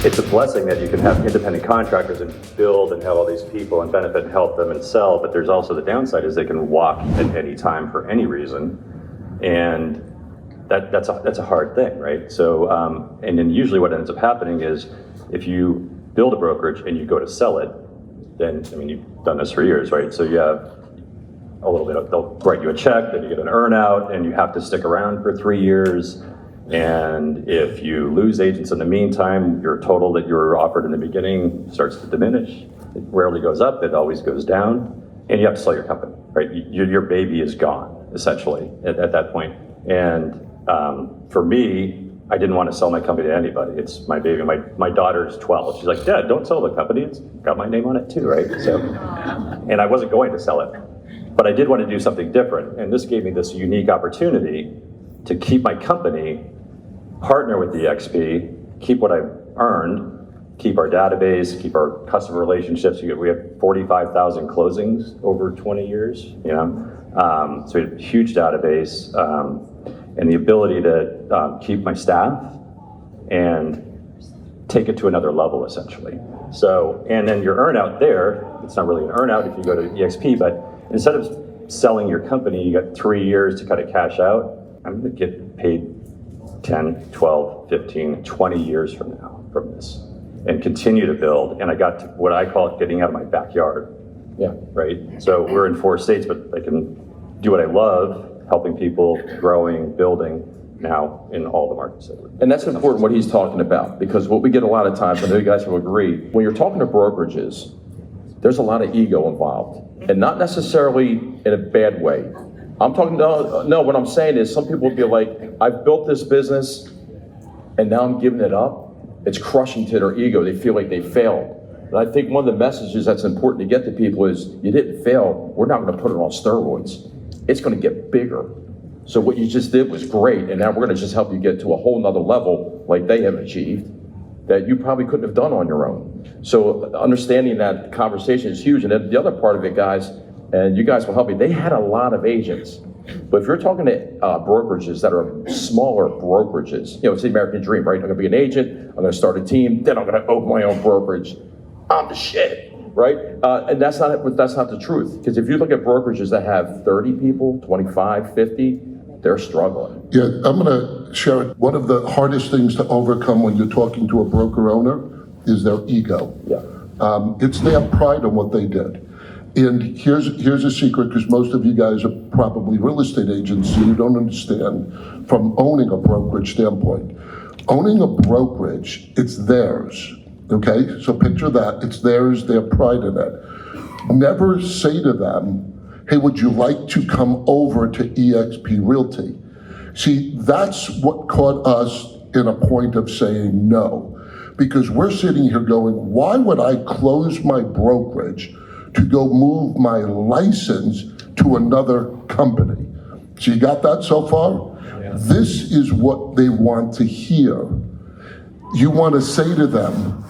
It's a blessing that you can have independent contractors and build and have all these people and benefit and help them and sell, but there's also the downside is they can walk at any time for any reason, and that's a hard thing, right? So, and then usually what ends up happening is if you build a brokerage and you go to sell it, then, I mean, you've done this for years, right? So you have a little bit of, they'll write you a check, then you get an earnout, and you have to stick around for 3 years. And if you lose agents in the meantime, your total that you were offered in the beginning starts to diminish. It rarely goes up, it always goes down. And you have to sell your company, right? Your baby is gone, essentially, at that point. And for me, I didn't want to sell my company to anybody. It's my baby. My daughter's 12. She's like, Dad, don't sell the company. It's got my name on it too, right? So, and I wasn't going to sell it, but I did want to do something different. And this gave me this unique opportunity to keep my company, partner with eXp, keep what I've earned, keep our database, keep our customer relationships. We have 45,000 closings over 20 years, you know? So we have a huge database. And the ability to keep my staff and take it to another level, essentially. So, and then your earnout there, it's not really an earnout if you go to eXp, but instead of selling your company, you got 3 years to kind of cash out. I'm gonna get paid 10, 12, 15, 20 years from now from this and continue to build. And I got to what I call getting out of my backyard. Yeah. Right? So we're in 4 states, but I can do what I love, helping people, growing, building now in all the markets that we're in. And that's important what he's talking about, because what we get a lot of times, I know you guys will agree, when you're talking to brokerages, there's a lot of ego involved, and not necessarily in a bad way. I'm talking, no, what I'm saying is some people will be like, I've built this business and now I'm giving it up. It's crushing to their ego. They feel like they failed. And I think one of the messages that's important to get to people is, you didn't fail. We're not going to put it on steroids. It's going to get bigger. So what you just did was great, and now we're going to just help you get to a whole nother level like they have achieved that you probably couldn't have done on your own. So understanding that conversation is huge. And then the other part of it, guys, and you guys will help me, they had a lot of agents. But if you're talking to brokerages that are smaller brokerages, you know, it's the American dream, right? I'm going to be an agent, I'm going to start a team, then I'm going to open my own brokerage. I'm the shit. Right? And that's not the truth. Because if you look at brokerages that have 30 people, 25, 50, they're struggling. Yeah, I'm going to share it. One of the hardest things to overcome when you're talking to a broker owner is their ego. Yeah. It's their pride on what they did. And here's a secret, because most of you guys are probably real estate agents, so you don't understand from owning a brokerage standpoint. Owning a brokerage, it's theirs. Okay, so picture that, it's theirs, their pride in it. Never say to them, hey, would you like to come over to eXp Realty? See, that's what caught us in a point of saying no. Because we're sitting here going, why would I close my brokerage to go move my license to another company? So you got that so far? Yeah. This is what they want to hear. You want to say to them,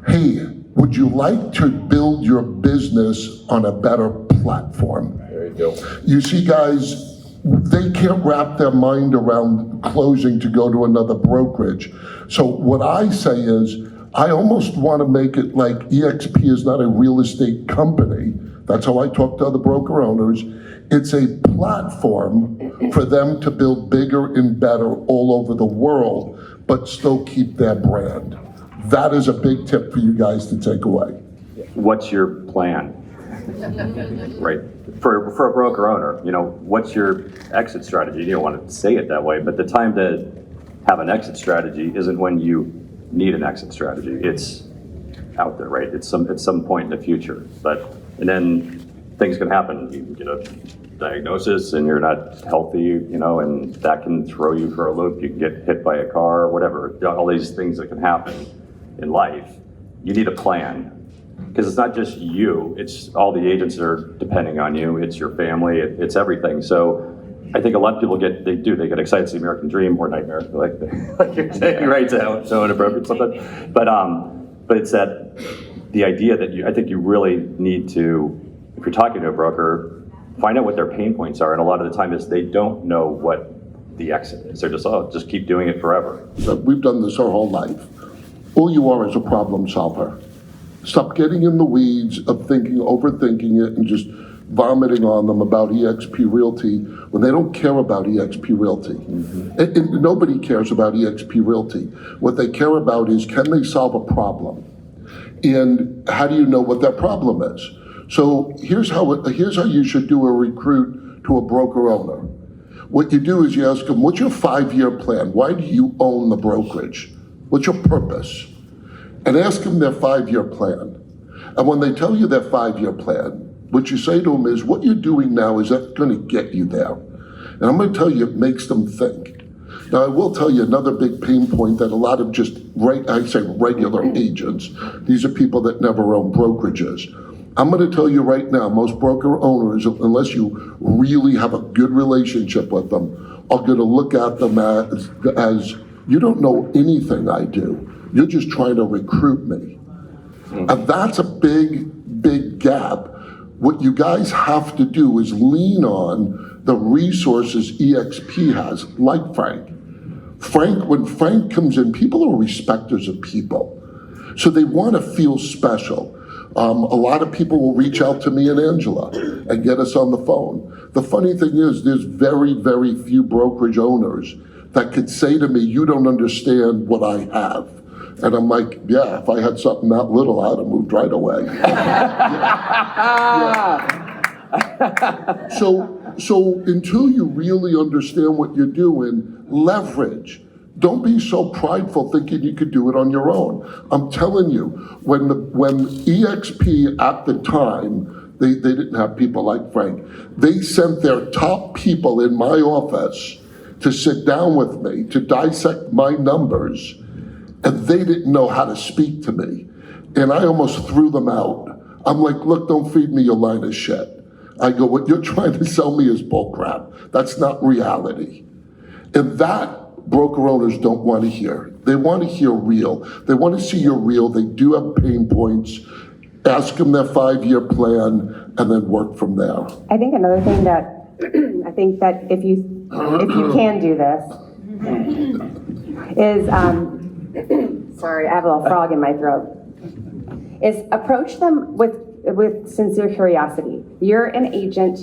hey, would you like to build your business on a better platform? There you go. You see, guys, they can't wrap their mind around closing to go to another brokerage. So what I say is, I almost want to make it like eXp is not a real estate company. That's how I talk to other broker owners. It's a platform for them to build bigger and better all over the world, but still keep their brand. That is a big tip for you guys to take away. What's your plan? Right, for a broker owner, you know, what's your exit strategy? You don't want to say it that way, but the time to have an exit strategy isn't when you need an exit strategy. It's out there, right? It's at some point in the future. And then things can happen. You can get a diagnosis and you're not healthy, you know, and that can throw you for a loop. You can get hit by a car, whatever. All these things that can happen in life. You need a plan. Because it's not just you, it's all the agents that are depending on you, it's your family, it's everything. So I think a lot of people they get excited to the American dream or nightmare, like you're saying, right? So inappropriate something. But it's that the idea that I think you really need to, if you're talking to a broker, find out what their pain points are. And a lot of the time is they don't know what the exit is. They're just keep doing it forever. So we've done this our whole life. All you are is a problem solver. Stop getting in the weeds of thinking, overthinking it, and just vomiting on them about eXp Realty when they don't care about eXp Realty. And nobody cares about eXp Realty. What they care about is, can they solve a problem? And how do you know what that problem is? So here's how you should do a recruit to a broker owner. What you do is you ask them, what's your 5-year plan? Why do you own the brokerage? What's your purpose? And ask them their 5-year plan. And when they tell you their 5-year plan, what you say to them is, what you're doing now, is that going to get you there? And I'm going to tell you, it makes them think. Now, I will tell you another big pain point that a lot of just, regular agents, these are people that never own brokerages. I'm going to tell you right now, most broker owners, unless you really have a good relationship with them, are going to look at them as you don't know anything I do. You're just trying to recruit me. And that's a big, big gap. What you guys have to do is lean on the resources eXp has, like Frank. When Frank comes in, people are respecters of people. So they want to feel special. A lot of people will reach out to me and Angela and get us on the phone. The funny thing is, there's very, very few brokerage owners that could say to me, you don't understand what I have. And I'm like, yeah, if I had something that little, I'd have moved right away. So until you really understand what you're doing, leverage. Don't be so prideful thinking you could do it on your own. I'm telling you, when eXp at the time, they didn't have people like Frank. They sent their top people in my office to sit down with me, to dissect my numbers, and they didn't know how to speak to me. And I almost threw them out. I'm like, look, don't feed me your line of shit. I go, what you're trying to sell me is bullcrap. That's not reality. And that broker owners don't want to hear. They want to hear real. They want to see you're real. They do have pain points. Ask them their 5-year plan and then work from there. I think another thing that I think that if you can do this is sorry, I have a little frog in my throat. Is approach them with sincere curiosity. You're an agent,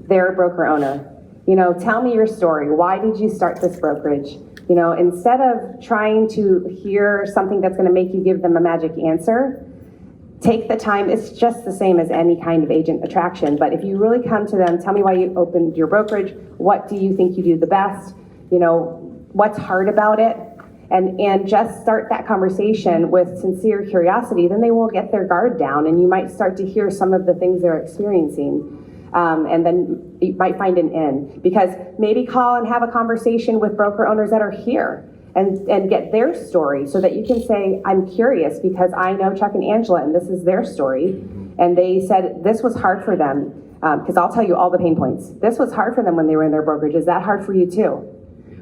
they're a broker owner. You know, tell me your story. Why did you start this brokerage? You know, instead of trying to hear something that's going to make you give them a magic answer, take the time. It's just the same as any kind of agent attraction. But if you really come to them, tell me why you opened your brokerage. What do you think you do the best? You know, what's hard about it? And just start that conversation with sincere curiosity. Then they will get their guard down, and you might start to hear some of the things they're experiencing. And then you might find an in, because maybe call and have a conversation with broker owners that are here and get their story, so that you can say, I'm curious because I know Chuck and Angela and this is their story. And they said this was hard for them, because I'll tell you all the pain points. This was hard for them when they were in their brokerage. Is that hard for you too?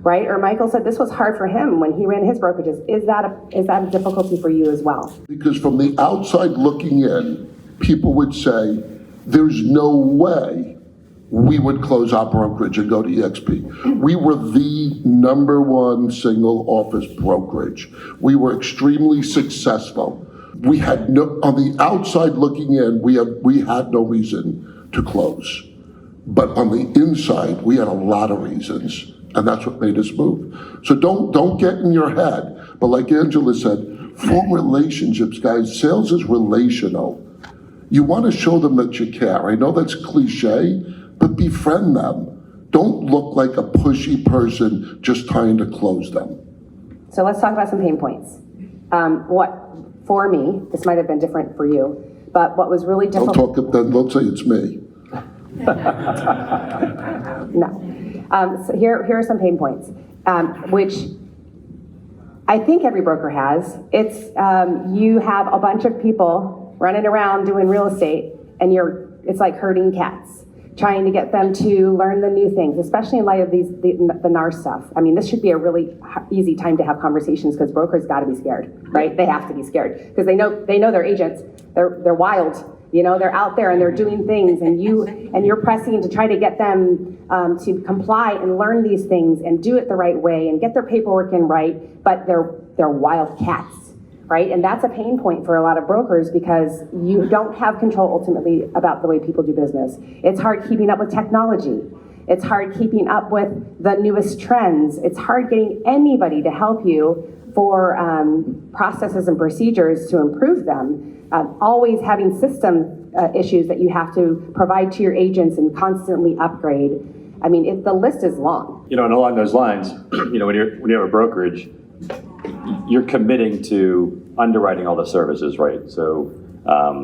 Right? Or Michael said this was hard for him when he ran his brokerages. Is that a difficulty for you as well? Because from the outside looking in, people would say, there's no way we would close our brokerage and go to eXp. We were the #1 single office brokerage. We were extremely successful. We had on the outside looking in, we had no reason to close. But on the inside, we had a lot of reasons, and that's what made us move. So don't get in your head. But like Angela said, form relationships, guys. Sales is relational. You want to show them that you care. I know that's cliche, but befriend them. Don't look like a pushy person just trying to close them. So let's talk about some pain points. For me, this might have been different for you, but what was really difficult. Don't say it's me. No. So here are some pain points, which I think every broker has. It's you have a bunch of people running around doing real estate, and it's like herding cats, trying to get them to learn the new things, especially in light of the NAR stuff. I mean, this should be a really easy time to have conversations, because brokers got to be scared, right? They have to be scared because they know their agents. They're wild. You know, they're out there and they're doing things, and you're pressing to try to get them to comply and learn these things and do it the right way and get their paperwork in right, but they're wild cats. right? And that's a pain point for a lot of brokers because you don't have control ultimately about the way people do business. It's hard keeping up with technology. It's hard keeping up with the newest trends. It's hard getting anybody to help you for processes and procedures to improve them. Always having system issues that you have to provide to your agents and constantly upgrade. I mean, the list is long. And along those lines, when you have a brokerage, you're committing to underwriting all the services, right? So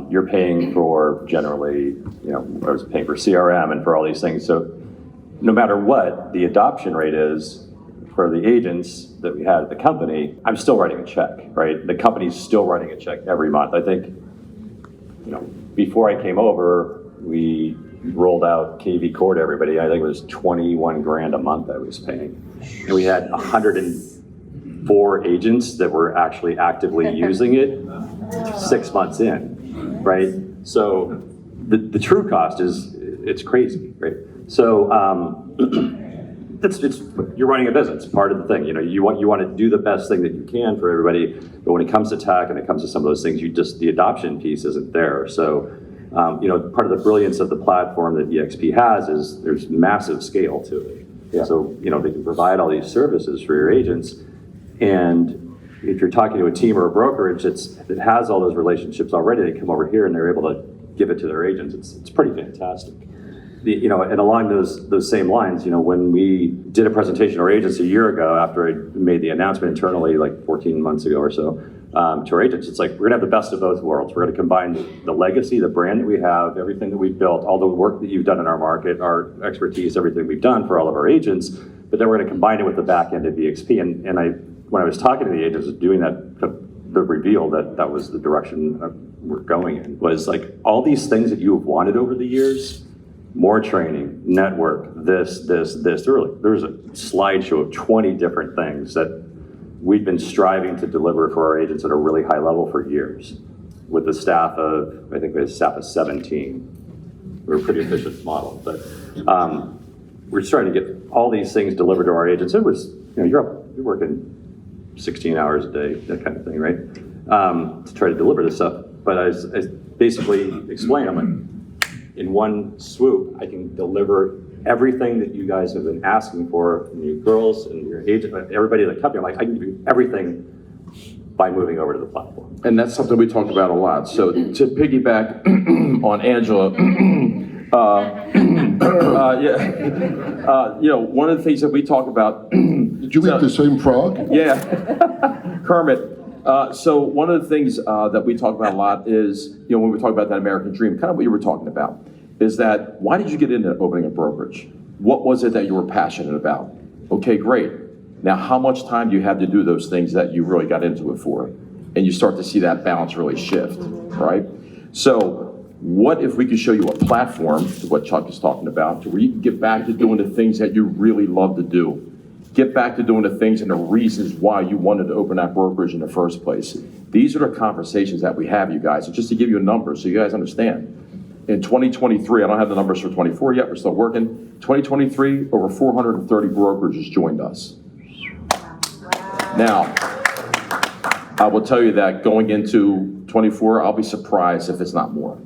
you're paying for generally, I was paying for CRM and for all these things. So no matter what the adoption rate is for the agents that we had at the company, I'm still writing a check, right? The company's still writing a check every month. I think, before I came over, we rolled out KV Core to everybody. I think it was 21 grand a month I was paying. And we had 104 agents that were actually actively using it 6 months in, right? So the true cost it's crazy, right? So you're running a business, part of the thing. You want to do the best thing that you can for everybody, but when it comes to tech and it comes to some of those things, the adoption piece isn't there. So part of the brilliance of the platform that eXp has is there's massive scale to it. Yeah. So they can provide all these services for your agents, and if you're talking to a team or a brokerage that has all those relationships already, they come over here and they're able to give it to their agents. It's pretty fantastic. And along those same lines, when we did a presentation to our agents a year ago after I made the announcement internally, like 14 months ago or so, to our agents, it's like, we're gonna have the best of both worlds. We're gonna combine the legacy, the brand that we have, everything that we've built, all the work that you've done in our market, our expertise, everything we've done for all of our agents, but then we're gonna combine it with the back end of eXp. And when I was talking to the agents doing that, the reveal that was the direction we're going in, was like all these things that you have wanted over the years, more training, network, this. There's a slideshow of 20 different things that we've been striving to deliver for our agents at a really high level for years. With the staff I think we had a staff of 17. We're a pretty efficient model, but we're starting to get all these things delivered to our agents. It was, you're working 16 hours a day, that kind of thing, right? To try to deliver this stuff. But I basically explained, I'm like, in one swoop, I can deliver everything that you guys have been asking for, and you girls and your agent, everybody in the company. I'm like, I can give you everything by moving over to the platform. And that's something we talked about a lot. So to piggyback on Angela, one of the things that we talk about. Did you eat the same frog? Yeah, Kermit. So one of the things that we talk about a lot is, when we talk about that American dream, kind of what you were talking about, is that why did you get into opening a brokerage? What was it that you were passionate about? Okay, great. Now, how much time do you have to do those things that you really got into it for? And you start to see that balance really shift, right? So what if we could show you a platform, what Chuck is talking about, to where you can get back to doing the things that you really love to do? Get back to doing the things and the reasons why you wanted to open that brokerage in the first place. These are the conversations that we have, you guys. And just to give you a number so you guys understand, in 2023, I don't have the numbers for 24 yet, we're still working. 2023, over 430 brokerages joined us. Now, I will tell you that going into 24, I'll be surprised if it's not more,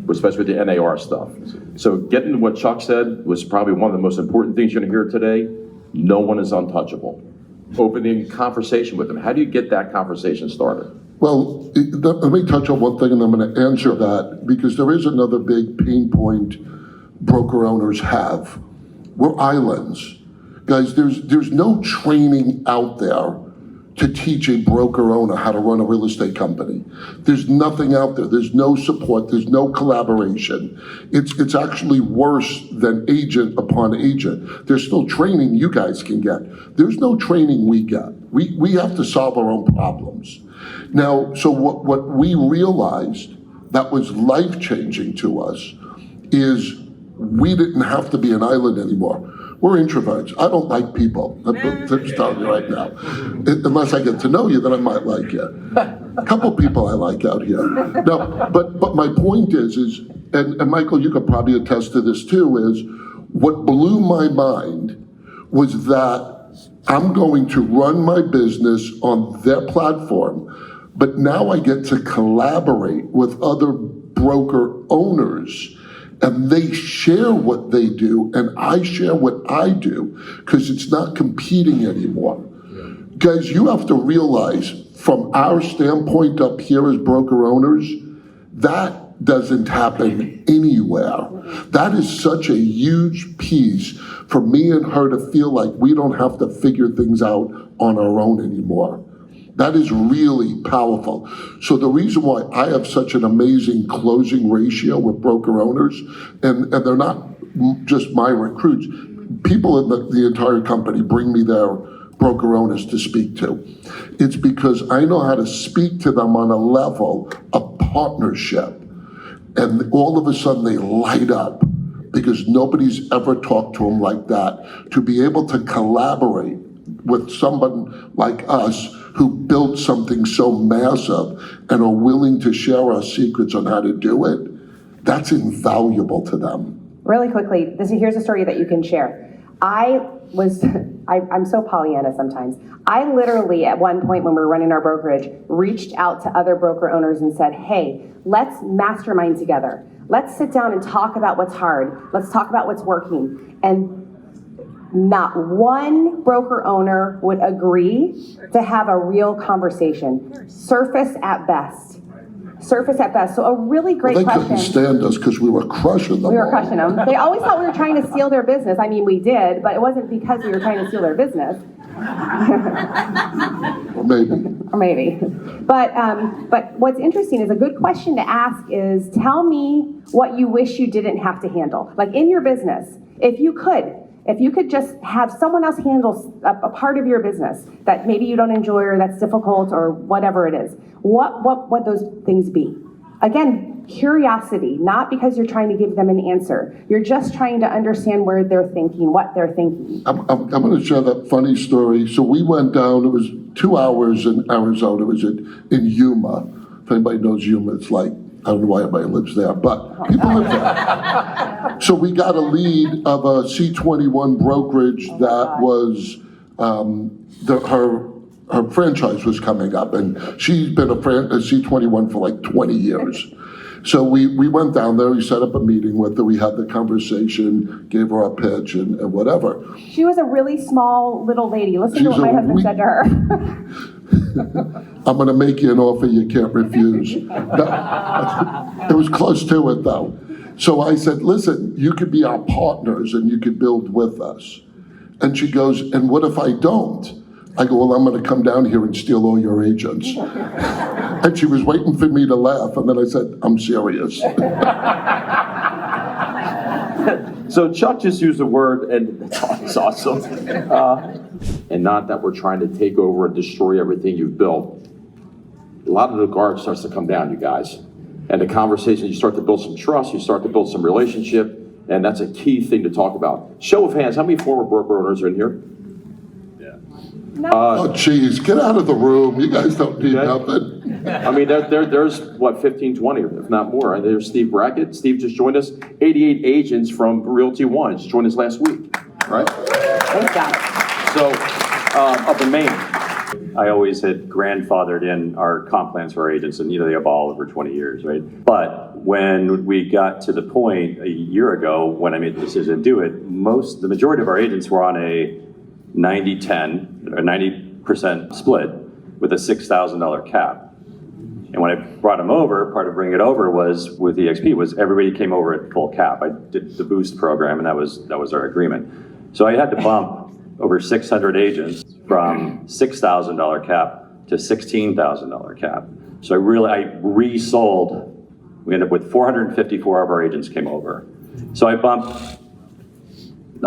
especially with the NAR stuff. So getting to what Chuck said was probably one of the most important things you're gonna hear today. No one is untouchable. Opening conversation with them. How do you get that conversation started? Well, let me touch on one thing and I'm going to answer that, because there is another big pain point broker owners have. We're islands. Guys, there's no training out there to teach a broker owner how to run a real estate company. There's nothing out there. There's no support. There's no collaboration. It's actually worse than agent upon agent. There's still training you guys can get. There's no training we get. We have to solve our own problems. Now, so what we realized that was life-changing to us is we didn't have to be an island anymore. We're introverts. I don't like people. I'm just telling you right now. Unless I get to know you, then I might like you. A couple people I like out here. No, but my point is, and Michael, you could probably attest to this too, is what blew my mind was that I'm going to run my business on their platform, But now I get to collaborate with other broker owners, and they share what they do, and I share what I do, because it's not competing anymore. Guys, you have to realize, from our standpoint up here as broker owners, that doesn't happen anywhere. That is such a huge piece for me and her to feel like we don't have to figure things out on our own anymore. That is really powerful. So the reason why I have such an amazing closing ratio with broker owners, and they're not just my recruits, people in the entire company bring me their broker owners to speak to. It's because I know how to speak to them on a level of partnership. And all of a sudden they light up because nobody's ever talked to them like that. To be able to collaborate with someone like us who built something so massive and are willing to share our secrets on how to do it, that's invaluable to them. Really quickly, here's a story that you can share. I'm so Pollyanna sometimes. I literally, at one point when we were running our brokerage, reached out to other broker owners and said, hey, let's mastermind together. Let's sit down and talk about what's hard. Let's talk about what's working. And not one broker owner would agree to have a real conversation. Surface at best. Surface at best. So a really great Well, they question. couldn't stand us because we were crushing them. We were all. crushing them. They always thought we were trying to steal their business. I mean, we did, but it wasn't because we were trying to steal their business. Or maybe. Or maybe. But what's interesting is a good question to ask is, tell me what you wish you didn't have to handle. Like in your business, if you could just have someone else handle a part of your business that maybe you don't enjoy or that's difficult or whatever it is, what would those things be? Again, curiosity, not because you're trying to give them an answer. You're just trying to understand where they're thinking, what they're thinking. I'm going to share that funny story. So we went down, it was 2 hours in Arizona, it was in Yuma. If anybody knows Yuma, it's like, I don't know why everybody lives there, but people live there. So we got a lead of a C21 brokerage that was, her franchise was coming up, and she's been a C21 for like 20 years. So we went down there, we set up a meeting with her, we had the conversation, gave her a pitch and whatever. She was a really small little lady. Listen to what my husband said to her. I'm going to make you an offer you can't refuse. It was close to it though. So I said, listen, you could be our partners and you could build with us. And she goes, and what if I don't? I go, well, I'm going to come down here and steal all your agents. And she was waiting for me to laugh. And then I said, I'm serious. So Chuck just used the word, and it's awesome. And not that we're trying to take over and destroy everything you've built. A lot of the guard starts to come down, you guys. And the conversation, you start to build some trust, you start to build some relationship, and that's a key thing to talk about. Show of hands, how many former broker owners are in here? Oh, geez, get out of the room. You guys don't need nothing. I mean, there's what, 15, 20, if not more. And there's Steve Brackett. Steve just joined us. 88 agents from Realty One just joined us last week, right? Thanks, guys. So, up in Maine. I always had grandfathered in our comp plans for our agents, and they evolve over 20 years, right? But when we got to the point a year ago when I made the decision to do it, the majority of our agents were on a 90-10 or 90% split with a $6,000 cap. And when I brought them over, part of bringing it over was with EXP was everybody came over at full cap. I did the boost program, and that was our agreement. So I had to bump over 600 agents from $6,000 cap to $16,000 cap. So I resold. We ended up with 454 of our agents came over. So I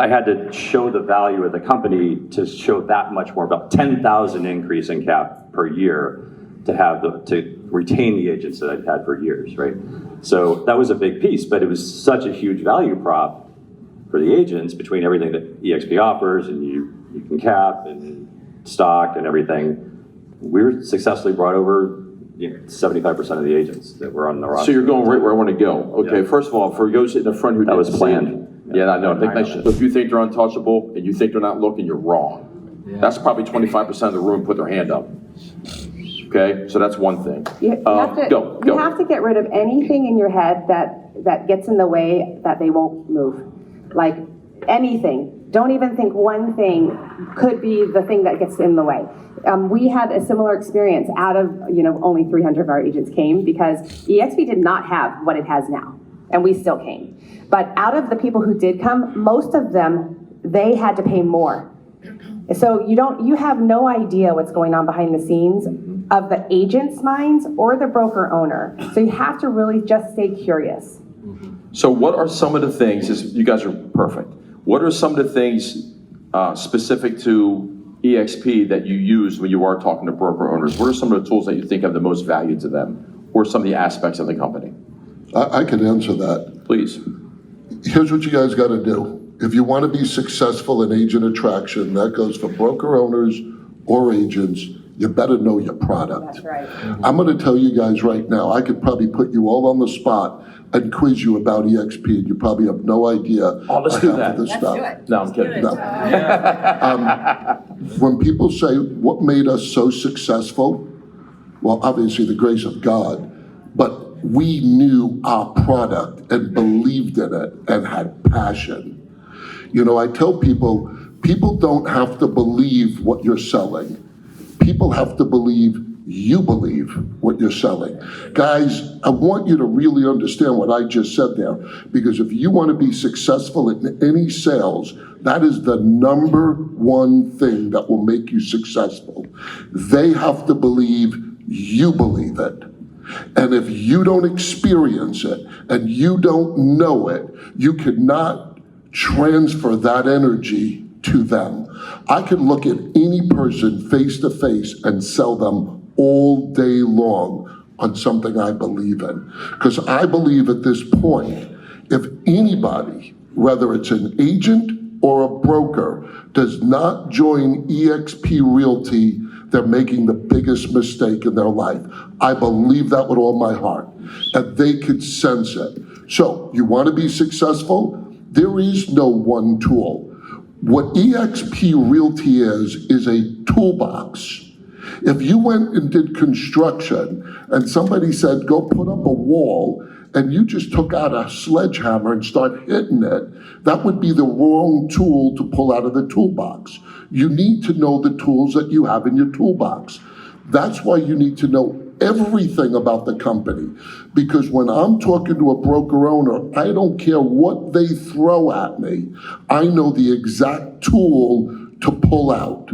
had to show the value of the company to show that much more, about 10,000 increase in cap per year to retain the agents that I'd had for years, right? So that was a big piece, but it was such a huge value prop for the agents between everything that EXP offers and you can cap and stock and everything. We successfully brought over 75% of the agents that were on the roster. So you're going right where I want to go. Okay, Yeah. First of all, for those in the front who That was didn't planned. see it, yeah, I know. If you think they're untouchable and you think they're not looking, you're wrong. That's probably 25% of the room put their hand up. Okay, so that's one thing. You have to get rid of anything in your head that gets in the way that they won't move. Like anything. Don't even think one thing could be the thing that gets in the way. We had a similar experience out of, only 300 of our agents came because eXp did not have what it has now, and we still came. But out of the people who did come, most of them, they had to pay more. So you have no idea what's going on behind the scenes of the agent's minds or the broker owner. So you have to really just stay curious. So what are some of the things, you guys are perfect, what are some of the things specific to eXp that you use when you are talking to broker owners? What are some of the tools that you think have the most value to them, or some of the aspects of the company? I can answer that. Please. Here's what you guys got to do. If you want to be successful in agent attraction, that goes for broker owners or agents, you better know your product. That's right. I'm going to tell you guys right now, I could probably put you all on the spot and quiz you about eXp, and you probably have no idea. Oh, let's do that. This stuff. No, I'm kidding. No. When people say, what made us so successful? Well, obviously the grace of God, but we knew our product and believed in it and had passion. I tell people don't have to believe what you're selling. People have to believe you believe what you're selling. Guys, I want you to really understand what I just said there, because if you want to be successful in any sales, that is the number one thing that will make you successful. They have to believe you believe it. And if you don't experience it and you don't know it, you cannot transfer that energy to them. I can look at any person face to face and sell them all day long on something I believe in. Because I believe at this point, if anybody, whether it's an agent or a broker, does not join eXp Realty, they're making the biggest mistake in their life. I believe that with all my heart, and they could sense it. So you want to be successful? There is no one tool. What eXp Realty is a toolbox. If you went and did construction and somebody said, go put up a wall, and you just took out a sledgehammer and start hitting it, that would be the wrong tool to pull out of the toolbox. You need to know the tools that you have in your toolbox. That's why you need to know everything about the company. Because when I'm talking to a broker owner, I don't care what they throw at me. I know the exact tool to pull out.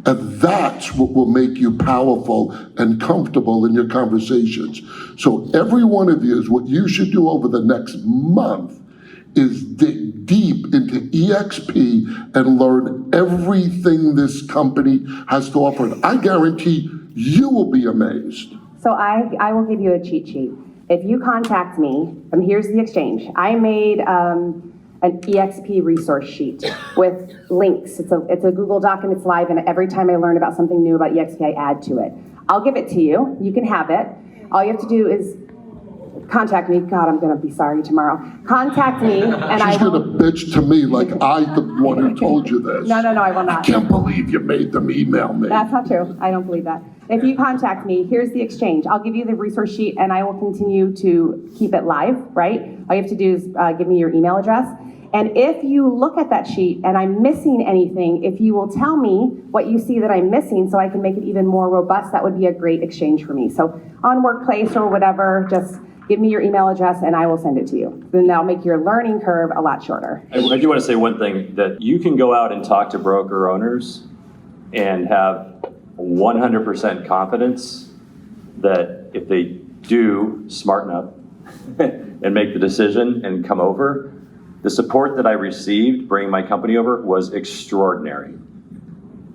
And that's what will make you powerful and comfortable in your conversations. So every one of you is what you should do over the next month is dig deep into eXp and learn everything this company has to offer. And I guarantee you will be amazed. So I will give you a cheat sheet. If you contact me, and here's the exchange. I made an eXp resource sheet with links. It's a Google Doc and it's live, and every time I learn about something new about eXp, I add to it. I'll give it to you. You can have it. All you have to do is contact me. God, I'm going to be sorry tomorrow. Contact me, and She's going to bitch to me like I'm the one who told you this. No, I will not. I can't believe you made them email me. That's not true. I don't believe that. If you contact me, here's the exchange. I'll give you the resource sheet, and I will continue to keep it live, right? All you have to do is give me your email address. And if you look at that sheet and I'm missing anything, if you will tell me what you see that I'm missing so I can make it even more robust, that would be a great exchange for me. So on Workplace or whatever, just give me your email address and I will send it to you. Then that'll make your learning curve a lot shorter. I do want to say one thing, that you can go out and talk to broker owners and have 100% confidence that if they do smarten up and make the decision and come over, the support that I received bringing my company over was extraordinary.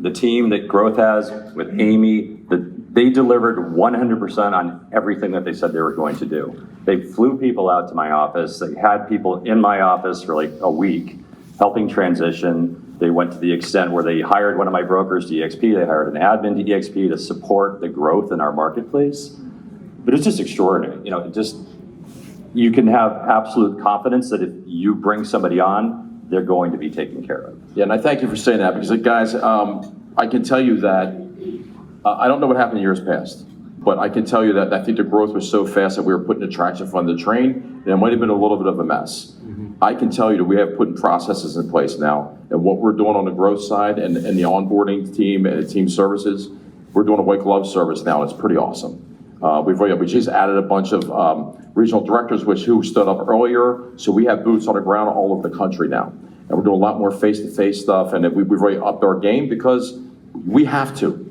The team that Growth has with Amy, they delivered 100% on everything that they said they were going to do. They flew people out to my office. They had people in my office for like a week helping transition. They went to the extent where they hired one of my brokers to eXp. They hired an admin to eXp to support the growth in our marketplace. But it's just extraordinary. You can have absolute confidence that if you bring somebody on, they're going to be taken care of. Yeah, and I thank you for saying that, because guys, I can tell you that I don't know what happened in years past, but I can tell you that I think the growth was so fast that we were putting the traction fund the train, and it might have been a little bit of a mess. I can tell you that we have put processes in place now, and what we're doing on the growth side and the onboarding team and the team services, we're doing a white glove service now. It's pretty awesome. We just added a bunch of regional directors, who stood up earlier, so we have boots on the ground all over the country now. And we're doing a lot more face-to-face stuff, and we've really upped our game because we have to.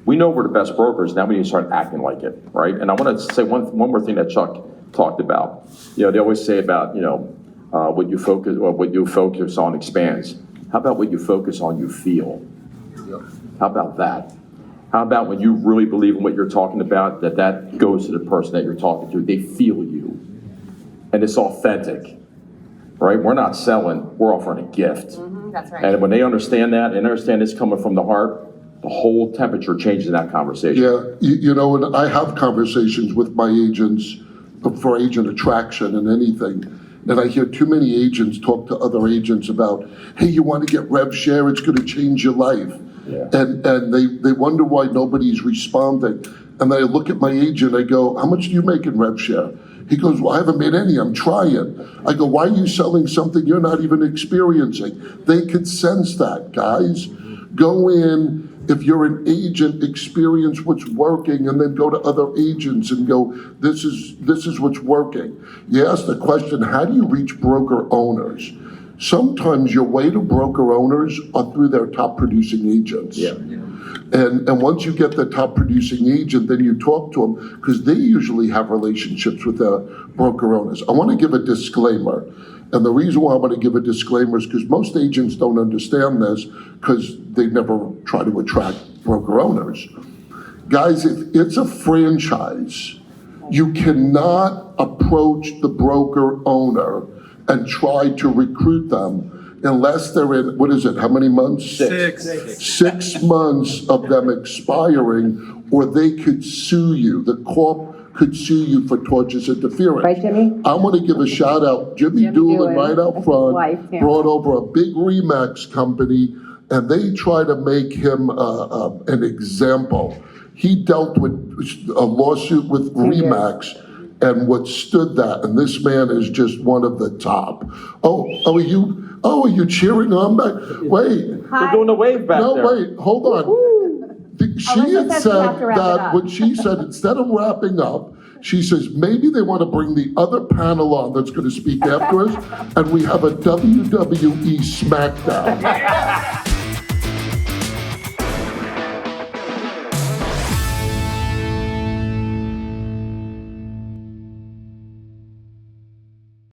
We know we're the best brokers, now we need to start acting like it, right? And I want to say one more thing that Chuck talked about. You know, they always say about, what you focus on expands. How about what you focus on, you feel? How about that? How about when you really believe in what you're talking about, that goes to the person that you're talking to, they feel you. And it's authentic, right? We're not selling, we're offering a gift. That's right. And when they understand that and understand it's coming from the heart, the whole temperature changes in that conversation. Yeah, and I have conversations with my agents for agent attraction and anything. And I hear too many agents talk to other agents about, hey, you want to get rev share, it's going to change your life. Yeah. And they wonder why nobody's responding. And I look at my agent, I go, how much do you make in rev share? He goes, well, I haven't made any, I'm trying. I go, why are you selling something you're not even experiencing? They could sense that, guys. Go in, if you're an agent, experience what's working, and then go to other agents and go, this is what's working. You ask the question, how do you reach broker owners? Sometimes your way to broker owners are through their top producing agents. Yeah. And once you get the top producing agent, then you talk to them, because they usually have relationships with their broker owners. I want to give a disclaimer. And the reason why I want to give a disclaimer is because most agents don't understand this, because they never try to attract broker owners. Guys, if it's a franchise, you cannot approach the broker owner and try to recruit them unless they're in, what is it, how many months? 6 months of them expiring, or they could sue you. The corp could sue you for tortious interference. Right, Jimmy? I want to give a shout out. Jimmy Doolin, right out front, brought over a big RE/MAX company, and they try to make him an example. He dealt with a lawsuit with RE/MAX and withstood that, and this man is just one of the top. Are you cheering on back? Wait. They're doing the wave back there. No, wait, hold on. She had says we said have to wrap it that up. when she said, instead of wrapping up, she says, maybe they want to bring the other panel on that's going to speak after us, and we have a WWE SmackDown.